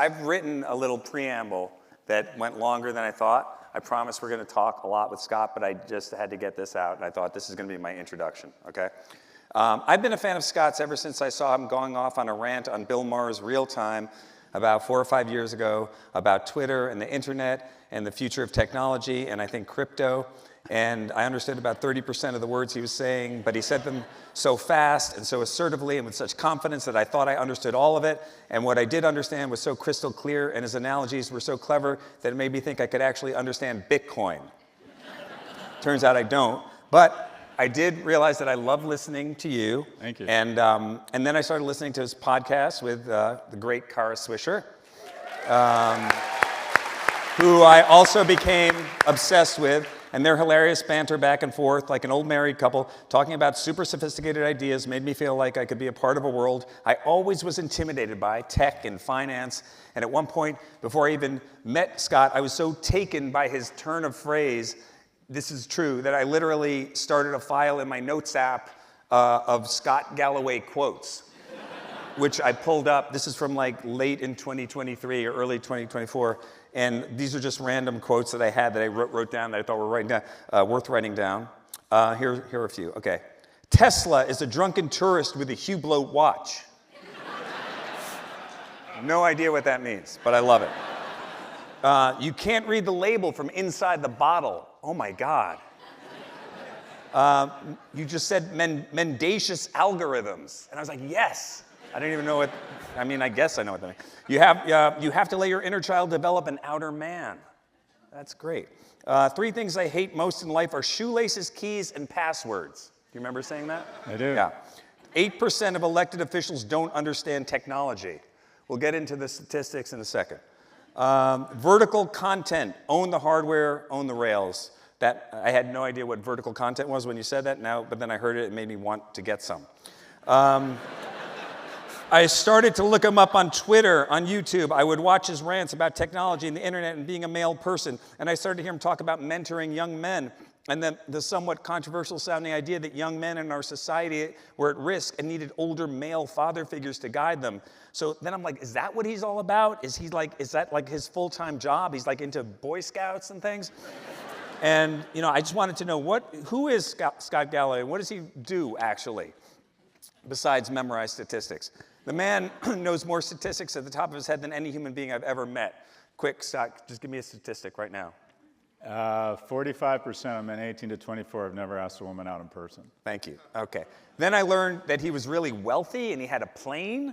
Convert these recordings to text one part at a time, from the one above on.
I've written a little preamble that went longer than I thought. I promise we're going to talk a lot with Scott, but I just had to get this out, and I thought this is going to be my introduction, okay? I've been a fan of Scott's ever since I saw him going off on a rant on Bill Maher's Real Time about 4 or 5 years ago about Twitter and the internet and the future of technology and I think crypto. And I understood about 30% of the words he was saying, but he said them so fast and so assertively and with such confidence that I thought I understood all of it. And what I did understand was so crystal clear, and his analogies were so clever that it made me think I could actually understand Bitcoin. Turns out I don't, but I did realize that I love listening to you. Thank you. And then I started listening to his podcast with the great Kara Swisher, who I also became obsessed with. And their hilarious banter back and forth, like an old married couple, talking about super sophisticated ideas, made me feel like I could be a part of a world I always was intimidated by, tech and finance. And at one point, before I even met Scott, I was so taken by his turn of phrase, this is true, that I literally started a file in my notes app of Scott Galloway quotes, which I pulled up. This is from like late in 2023 or early 2024. And these are just random quotes that I had that I wrote down that I thought were worth writing down. Here are a few. Okay. Tesla is a drunken tourist with a Hublot watch. No idea what that means, but I love it. You can't read the label from inside the bottle. Oh my God. You just said mendacious algorithms. And I was like, yes. I don't even know what, I mean, I guess I know what that means. You have to let your inner child develop an outer man. That's great. 3 things I hate most in life are shoelaces, keys, and passwords. Do you remember saying that? I do. Yeah. 8% of elected officials don't understand technology. We'll get into the statistics in a second. Vertical content, own the hardware, own the rails. That, I had no idea what vertical content was when you said that, but then I heard it, it made me want to get some. I started to look him up on Twitter, on YouTube. I would watch his rants about technology and the internet and being a male person. And I started to hear him talk about mentoring young men. And then the somewhat controversial sounding idea that young men in our society were at risk and needed older male father figures to guide them. So then I'm like, is that what he's all about? Is that like his full-time job? He's like into Boy Scouts and things? And I just wanted to know who is Scott Galloway? What does he do actually, besides memorize statistics? The man knows more statistics at the top of his head than any human being I've ever met. Quick, Scott, just give me a statistic right now. 45% of men 18 to 24 have never asked a woman out in person. Thank you. Okay. Then I learned that he was really wealthy and he had a plane.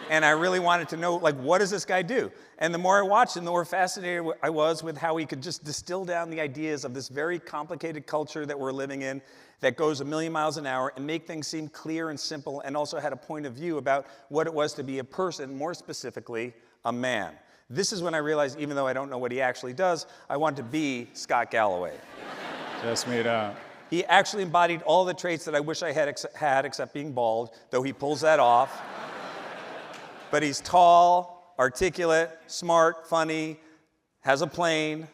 And I really wanted to know, what does this guy do? And the more I watched him, the more fascinated I was with how he could just distill down the ideas of this very complicated culture that we're living in that goes a million miles an hour and make things seem clear and simple, and also had a point of view about what it was to be a person, more specifically, a man. This is when I realized, even though I don't know what he actually does, I want to be Scott Galloway. Just made up. He actually embodied all the traits that I wish I had except being bald, though he pulls that off. But he's tall, articulate, smart, funny, has a plane,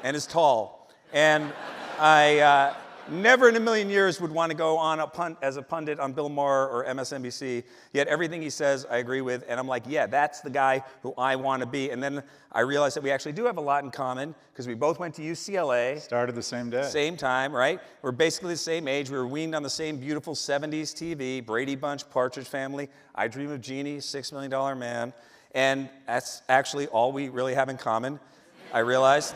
and is tall. And I never in a million years would want to go on as a pundit on Bill Maher or MSNBC, yet everything he says I agree with, and I'm like, yeah, that's the guy who I want to be. And then I realized that we actually do have a lot in common, because we both went to UCLA. Started the same day. Same time, right? We're basically the same age. We were weaned on the same beautiful 70s TV, Brady Bunch, Partridge Family, I Dream of Jeannie, $6 Million Man. And that's actually all we really have in common, I realized.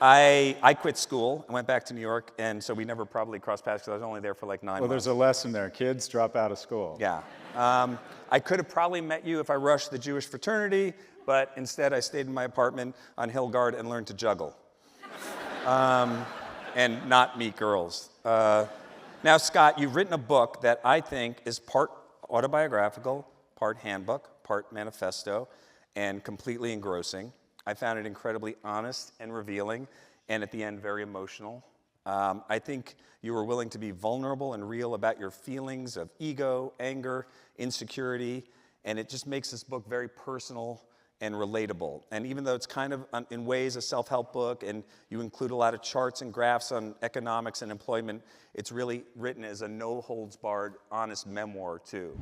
I quit school and went back to New York, and so we never probably crossed paths because I was only there for like 9 months. Well, there's a lesson there. Kids drop out of school. Yeah. I could have probably met you if I rushed the Jewish fraternity, but instead I stayed in my apartment on Hillgard and learned to juggle. And not meet girls. Now, Scott, you've written a book that I think is part autobiographical, part handbook, part manifesto, and completely engrossing. I found it incredibly honest and revealing, and at the end, very emotional. I think you were willing to be vulnerable and real about your feelings of ego, anger, insecurity, and it just makes this book very personal and relatable. And even though it's kind of, in ways, a self-help book, and you include a lot of charts and graphs on economics and employment, it's really written as a no-holds-barred, honest memoir, too.